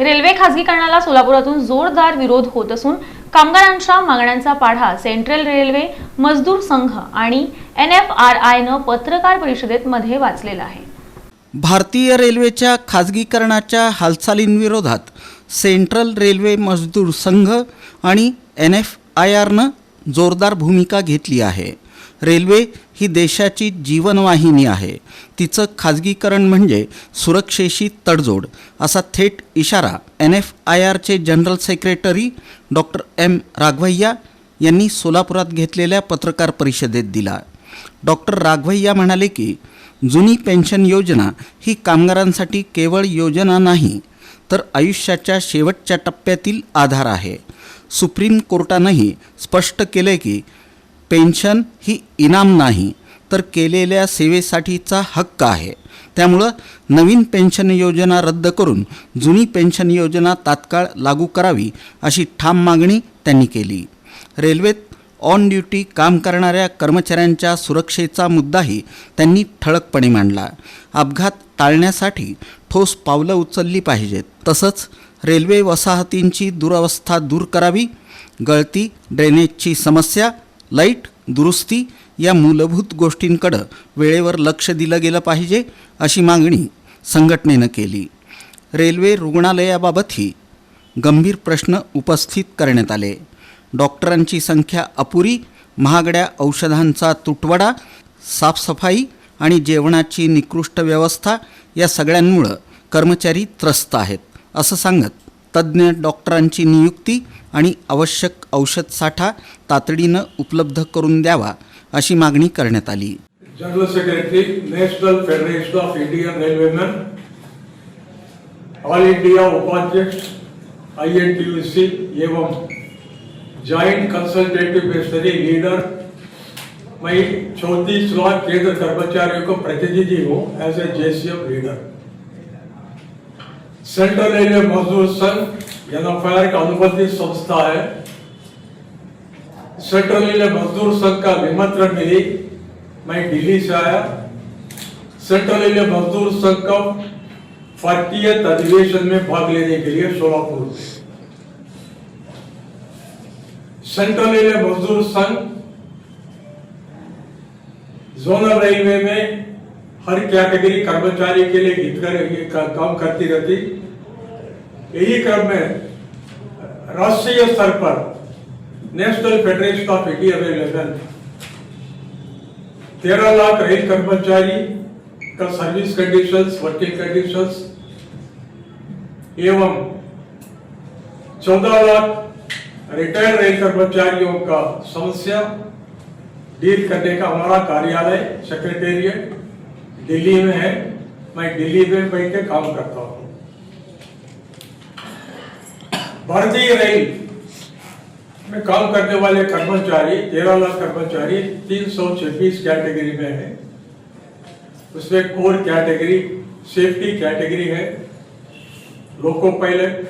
Railway खासगीकरणाला सोलापुरातून जोरदार विरोध होत असून कामगारांच्या मागण्यांचा पाढा सेंट्रल रेल्वे मजदूर संघ आणि NFRI पत्रकार परिषदेत मध्ये वाचलेला आहे। भारतीय रेल्वेच्या खासगीकरणाच्या हालचालींविरोधात सेंट्रल रेल्वे मजदूर संघ आणि NFIR जोरदार भूमिका घेतली आहे। रेल्वे ही देशाची जीवनवाहिनी आहे, तिचं खाजगीकरण म्हणजे सुरक्षेशी तडजोड असा थेट इशारा NFIRचे general secretary doctor M Raghavaiah यांनी सोलापुरात घेतलेल्या पत्रकार परिषदेत दिला। डॉक्टर राघवैया म्हणाले की जुनी पेन्शन योजना ही कामगारांसाठी केवळ योजना नाही तर आयुष्याच्या शेवटच्या टप्प्यातील आधार आहे। सुप्रीम कोर्टानेही स्पष्ट केले की पेन्शन ही इनाम नाही तर केलेल्या सेवेसाठीचा हक्क आहे। त्यामुळे नवीन पेन्शन योजना रद्द करून जुनी पेन्शन योजना तात्काळ लागू करावी अशी ठाम मागणी त्यांनी केली। रेल्वेत ऑन ड्युटी काम करणाऱ्या कर्मचाऱ्यांच्या सुरक्षेचा मुद्दाही त्यांनी ठळकपणे मांडला। अपघात टाळण्यासाठी ठोस पावलं उचलली पाहिजेत, तसंच रेल्वे वसाहतींची दुरवस्था दूर करावी, गळती, ड्रेनेजची समस्या, लाईट दुरुस्ती या मूलभूत गोष्टींकडे वेळेवर लक्ष दिलं गेलं पाहिजे अशी मागणी संघटनेनं केली। रेल्वे रुग्णालयाबाबतही गंभीर प्रश्न उपस्थित करण्यात आले। डॉक्टरांची संख्या अपुरी, महागड्या औषधांचा तुटवडा, साफसफाई आणि जेवणाची निकृष्ट व्यवस्था या सगळ्यांमुळे कर्मचारी त्रस्त आहेत असं सांगत तज्ज्ञ डॉक्टरांची नियुक्ती आणि आवश्यक औषध साठा तातडीनं उपलब्ध करून द्यावा अशी मागणी करण्यात आली। General secretary national federation of Indian railwaymen, all India उपाध्यक्ष INTUC एवं जॉइंट कंसल्टेटिव मिनिस्ट्री लीडर, मैं 34 लाख केंद्र कर्मचारियों को प्रतिनिधि हूँ as a JCM leader. Central railway मजदूर संघ NFIR का अनुबंधित संस्था है। सेंट्रल रेलवे मजदूर संघ का निमंत्रण मिली, मैं दिल्ली से आया। सेंट्रल रेलवे मजदूर संघ का 40th अधिवेशन में भाग लेने के लिए सोलापुर। सेंट्रल रेलवे मजदूर संघ जोनल रेलवे में हर कैटेगरी कर्मचारी के लिए हित काम करती रहती। यही क्रम में राष्ट्रीय स्तर पर national federation of India railway 13 lakh rail कर्मचारी का सर्विस कंडीशंस, वर्किंग कंडीशंस एवं 14 लाख रिटायर्ड रेल कर्मचारियों का समस्या डील करने का हमारा कार्यालय सेक्रेटेरिएट दिल्ली में है। मैं दिल्ली में बैठ के काम करता हूँ। भारतीय रेल में काम करने वाले कर्मचारी 13 लाख कर्मचारी 326 कैटेगरी में है। उसमें कोर कैटेगरी, सेफ्टी कैटेगरी है, loco pilot,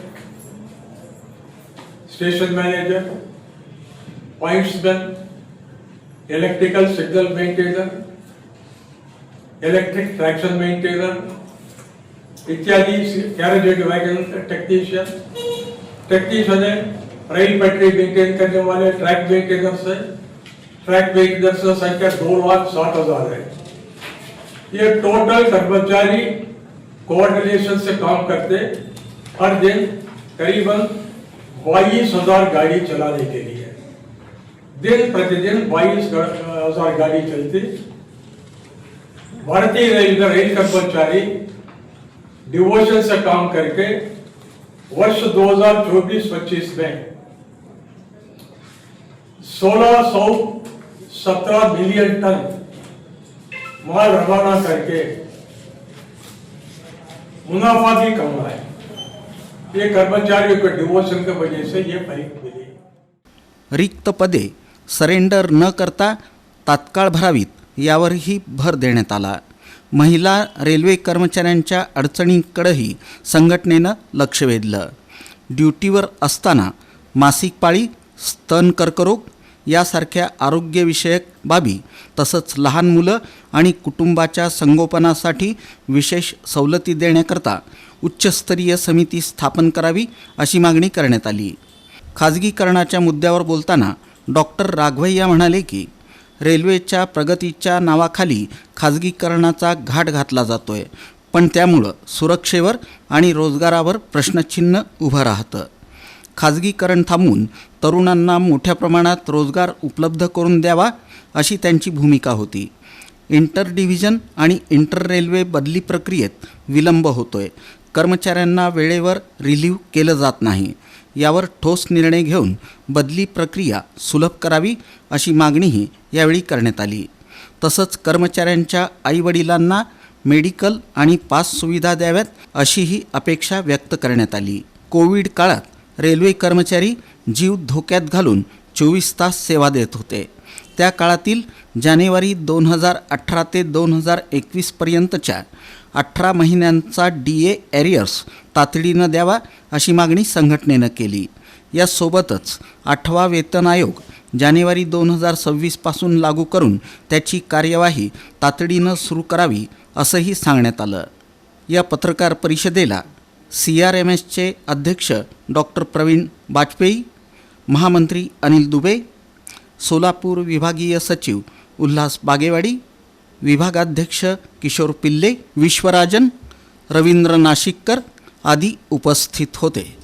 station manager, pointsman, electrical signal maintainer, electric traction maintainer इत्यादि, कैरेज वैगन टेक्नीशियन है, रेल पटरी मेंटेन करने वाले ट्रैक मेंटेनर्स है। ट्रैक मेंटेनर्स की संख्या 2,60,000 है। ये टोटल कर्मचारी कोऑर्डिनेशन से काम करते हर दिन करीबन 22,000 गाड़ी चलाने के लिए। दिन प्रतिदिन 22,000 गाड़ी चलती। भारतीय रेल रेल कर्मचारी डिवोशन से काम करके वर्ष 2024-25 में 1617 मिलियन टन माल रवाना करके मुनाफा भी कमाया। ये कर्मचारियों के डिवोशन की वजह से ये फलित मिली। रिक्त पदे सरेंडर न करता तात्काळ भरावीत यावरही भर देण्यात आला। महिला रेल्वे कर्मचाऱ्यांच्या अडचणींकडेही संघटनेनं लक्ष वेधलं। ड्युटीवर असताना मासिक पाळी, स्तन कर्करोग यासारख्या आरोग्यविषयक बाबी तसंच लहान मुलं आणि कुटुंबाच्या संगोपनासाठी विशेष सवलती देण्याकरता उच्चस्तरीय समिती स्थापन करावी अशी मागणी करण्यात आली. खाजगीकरणाच्या मुद्द्यावर बोलताना डॉक्टर राघवैया म्हणाले की रेल्वेच्या प्रगतीच्या नावाखाली खाजगीकरणाचा घाट घातला जातोय, पण त्यामुळं सुरक्षेवर आणि रोजगारावर प्रश्नचिन्ह उभं राहतं. खाजगीकरण थांबवून तरुणांना मोठ्या प्रमाणात रोजगार उपलब्ध करून द्यावा अशी त्यांची भूमिका होती. इंटर डिव्हिजन आणि इंटर रेल्वे बदली प्रक्रियेत विलंब होतोय. कर्मचाऱ्यांना वेळेवर रिलीव्ह केलं जात नाही. यावर ठोस निर्णय घेऊन बदली प्रक्रिया सुलभ करावी अशी मागणीही यावेळी करण्यात आली. तसंच कर्मचाऱ्यांच्या आईवडिलांना मेडिकल आणि पास सुविधा द्याव्यात अशीही अपेक्षा व्यक्त करण्यात आली. कोविड काळात रेल्वे कर्मचारी जीव धोक्यात घालून 24 तास सेवा देत होते. त्या काळातील जानेवारी 2018 ते 2021 पर्यंतच्या 18 महिन्यांचा DA एरियर्स तातडीनं द्यावा अशी मागणी संघटनेनं केली. यासोबतच 8वा वेतन आयोग जानेवारी 2026 पासून लागू करून त्याची कार्यवाही तातडीनं सुरू करावी असंही सांगण्यात आलं. या पत्रकार परिषदेला CRMSचे अध्यक्ष डॉक्टर प्रवीण बाजपेयी, महामंत्री अनिल दुबे, सोलापूर विभागीय सचिव उल्हास बागेवाडी, विभागाध्यक्ष किशोर पिल्ले, विश्वराजन, रवींद्र नाशिककर आदी उपस्थित होते.